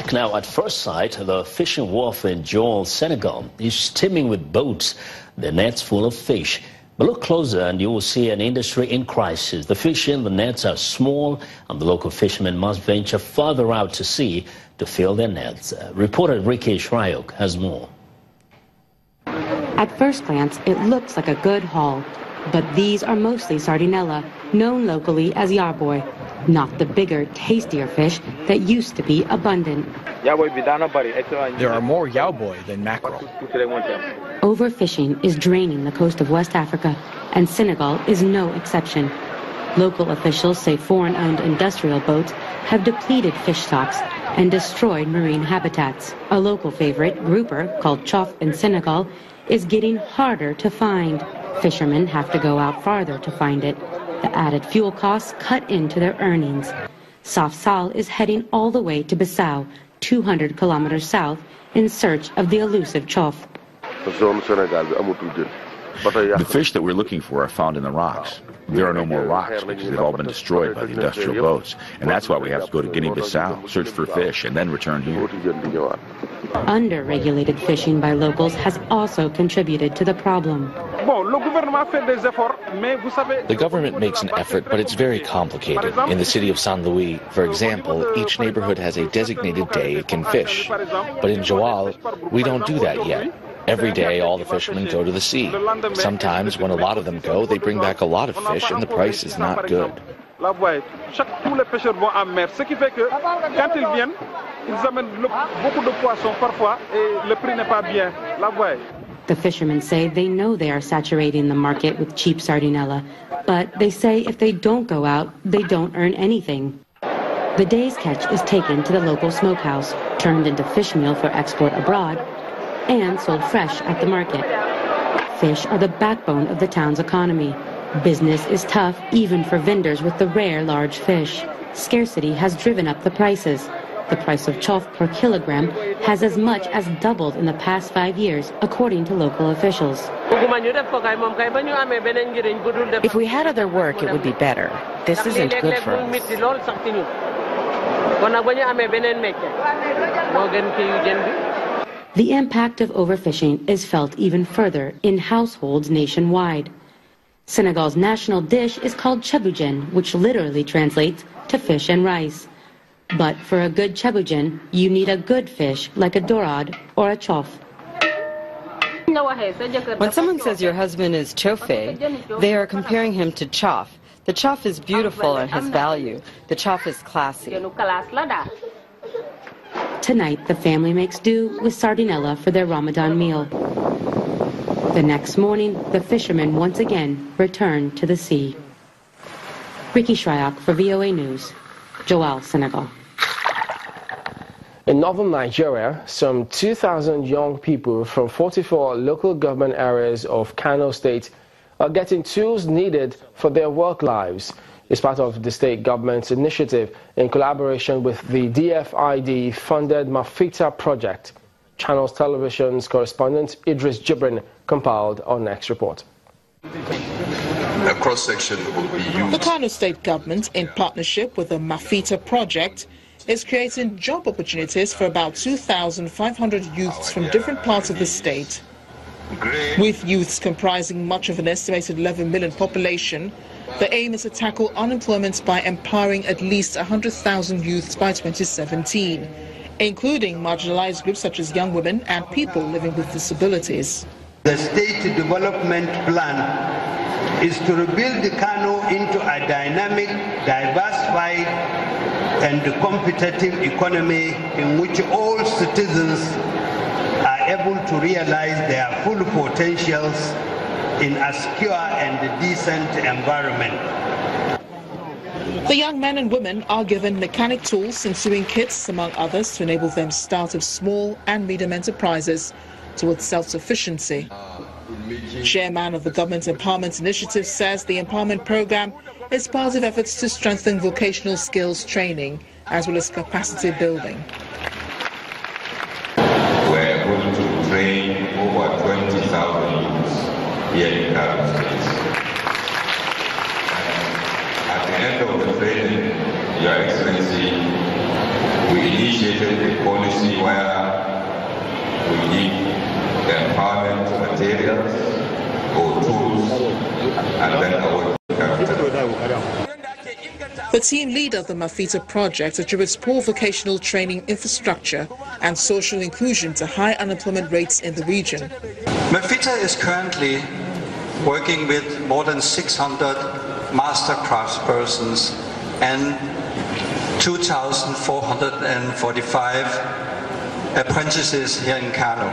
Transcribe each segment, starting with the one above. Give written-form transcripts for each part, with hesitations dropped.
back now at first sight. The fishing wharf in Joal, Senegal is teeming with boats, the nets full of fish. But look closer and you will see an industry in crisis. The fish in the nets are small and the local fishermen must venture further out to sea to fill their nets. Reporter Ricky Shrayok has more. At first glance, it looks like a good haul. But these are mostly sardinella, known locally as yarboy, not the bigger, tastier fish that used to be abundant. There are more yarboy than mackerel. Overfishing is draining the coast of West Africa, and Senegal is no exception. Local officials say foreign-owned industrial boats have depleted fish stocks and destroyed marine habitats. A local favorite, grouper, called chof in Senegal, is getting harder to find. Fishermen have to go out farther to find it. The added fuel costs cut into their earnings. Safsal is heading all the way to Bissau, 200 kilometers south, in search of the elusive chof. The fish that we're looking for are found in the rocks. There are no more rocks because they've all been destroyed by the industrial boats. And that's why we have to go to Guinea-Bissau, search for fish, and then return here. Under-regulated fishing by locals has also contributed to the problem. The government makes an effort, but it's very complicated. In the city of San Luis, for example, each neighborhood has a designated day it can fish. But in Joal, we don't do that yet. Every day, all the fishermen go to the sea. Sometimes, when a lot of them go, they bring back a lot of fish, and the price is not good. The fishermen say they know they are saturating the market with cheap sardinella, but they say if they don't go out, they don't earn anything. The day's catch is taken to the local smokehouse, turned into fish meal for export abroad, and sold fresh at the market. Fish are the backbone of the town's economy. Business is tough even for vendors with the rare large fish. Scarcity has driven up the prices. The price of chof per kilogram has as much as doubled in the past 5 years, according to local officials. If we had other work, it would be better. This isn't good for us. The impact of overfishing is felt even further in households nationwide. Senegal's national dish is called chebujen, which literally translates to fish and rice. But for a good chebujen, you need a good fish like a dorade or a chof. When someone says your husband is chofe, they are comparing him to chof. The chof is beautiful and has value. The chof is classy. Tonight, the family makes do with sardinella for their Ramadan meal. The next morning, the fishermen once again return to the sea. Ricky Shrayok for VOA News, Joal, Senegal. In northern Nigeria, some 2,000 young people from 44 local government areas of Kano State are getting tools needed for their work lives. It's part of the state government's initiative in collaboration with the DFID-funded Mafita project. Channels Television's correspondent Idris Jibrin compiled our next report. A cross-section will be used. The Kano State government, in partnership with the Mafita project, is creating job opportunities for about 2,500 youths from different parts of the state. With youths comprising much of an estimated 11 million population, the aim is to tackle unemployment by empowering at least 100,000 youths by 2017, including marginalized groups such as young women and people living with disabilities. The state development plan is to rebuild the Kano into a dynamic, diversified and competitive economy in which all citizens are able to realize their full potentials in a secure and decent environment. The young men and women are given mechanic tools and sewing kits, among others, to enable them start of small and medium enterprises towards self-sufficiency. Chairman of the Government Empowerment Initiative says the empowerment program is part of efforts to strengthen vocational skills training as well as capacity building. We're going to train over 20,000 youths here in Kano State. At the end of the training, Your Excellency, we initiated a policy where we give empowerment materials or tools and then award capital. The team leader of the Mafita project attributes poor vocational training infrastructure and social inclusion to high unemployment rates in the region. Mafita is currently working with more than 600 master craftspersons and 2,445 apprentices here in Kano.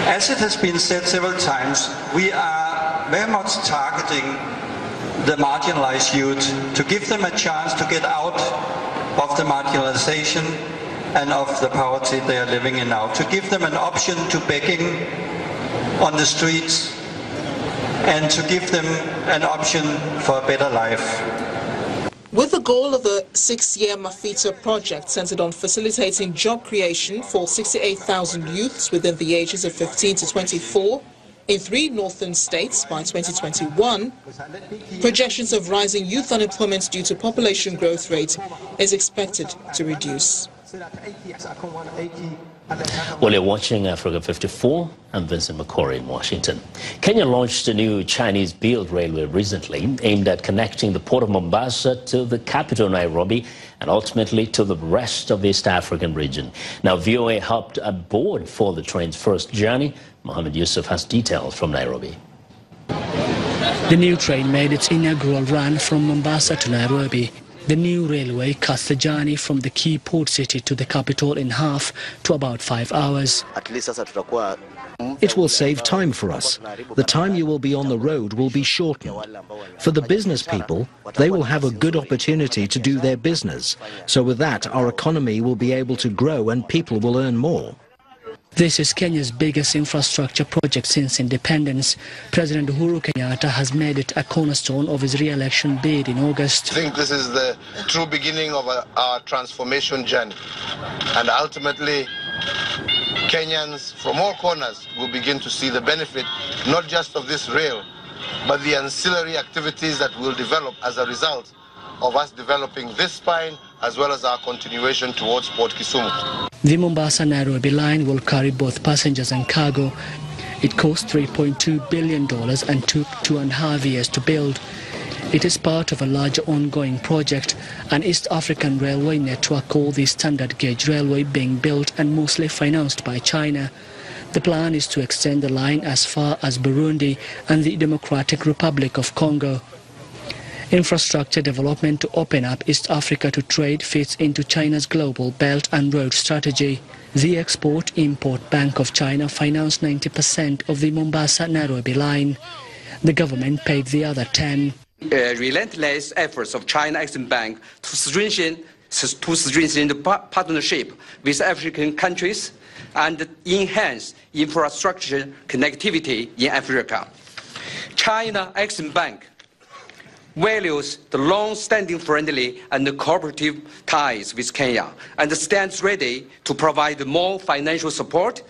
As it has been said several times, we are very much targeting the marginalized youth to give them a chance to get out of the marginalization and of the poverty they are living in now, to give them an option to begging on the streets and to give them an option for a better life. With the goal of the 6-year Mafita project centered on facilitating job creation for 68,000 youths within the ages of 15 to 24 in 3 northern states by 2021, projections of rising youth unemployment due to population growth rate is expected to reduce. Well, you're watching Africa 54. I'm Vincent McCory in Washington. Kenya launched a new Chinese-built railway recently aimed at connecting the port of Mombasa to the capital Nairobi and ultimately to the rest of the East African region. Now, VOA hopped aboard for the train's first journey. Mohammed Yusuf has details from Nairobi. The new train made its inaugural run from Mombasa to Nairobi. The new railway cuts the journey from the key port city to the capital in half to about 5 hours. It will save time for us. The time you will be on the road will be shortened. For the business people, they will have a good opportunity to do their business. So with that, our economy will be able to grow and people will earn more. This is Kenya's biggest infrastructure project since independence. President Uhuru Kenyatta has made it a cornerstone of his re-election bid in August. I think this is the true beginning of our transformation journey. And ultimately, Kenyans from all corners will begin to see the benefit, not just of this rail, but the ancillary activities that will develop as a result of us developing this spine as well as our continuation towards Port Kisumu. The Mombasa-Nairobi line will carry both passengers and cargo. It cost $3.2 billion and took 2.5 years to build. It is part of a larger ongoing project, an East African railway network called the Standard Gauge Railway being built and mostly financed by China. The plan is to extend the line as far as Burundi and the Democratic Republic of Congo. Infrastructure development to open up East Africa to trade fits into China's global Belt and Road strategy. The Export-Import Bank of China financed 90% of the Mombasa-Nairobi line. The government paid the other 10%. Relentless efforts of China Exim Bank to strengthen the partnership with African countries and enhance infrastructure connectivity in Africa. China Exim Bank values the long-standing friendly and cooperative ties with Kenya and stands ready to provide more financial support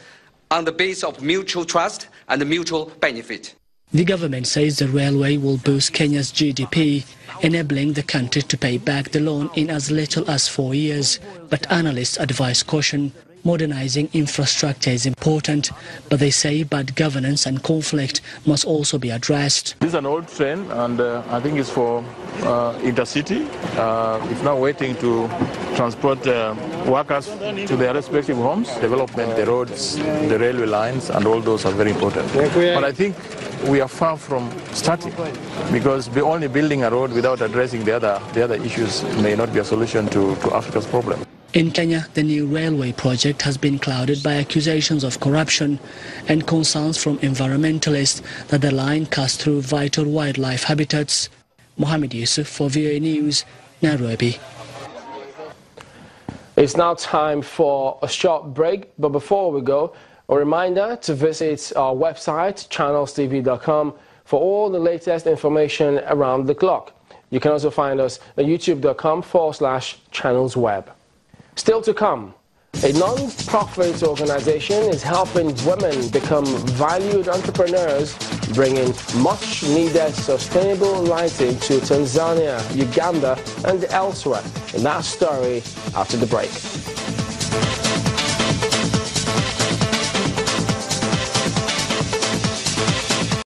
on the basis of mutual trust and mutual benefit. The government says the railway will boost Kenya's GDP, enabling the country to pay back the loan in as little as 4 years. But analysts advise caution. Modernizing infrastructure is important, but they say bad governance and conflict must also be addressed. This is an old train, and I think it's for intercity. It's now waiting to transport workers to their respective homes. Development, the roads, the railway lines, and all those are very important. But I think we are far from starting, because only building a road without addressing the other issues may not be a solution to Africa's problem. In Kenya, the new railway project has been clouded by accusations of corruption and concerns from environmentalists that the line cuts through vital wildlife habitats. Mohammed Yusuf for VOA News, Nairobi. It's now time for a short break, but before we go, a reminder to visit our website, channelstv.com, for all the latest information around the clock. You can also find us at youtube.com/channelsweb. Still to come, a non-profit organization is helping women become valued entrepreneurs bringing much-needed sustainable lighting to Tanzania, Uganda, and elsewhere. In that story after the break.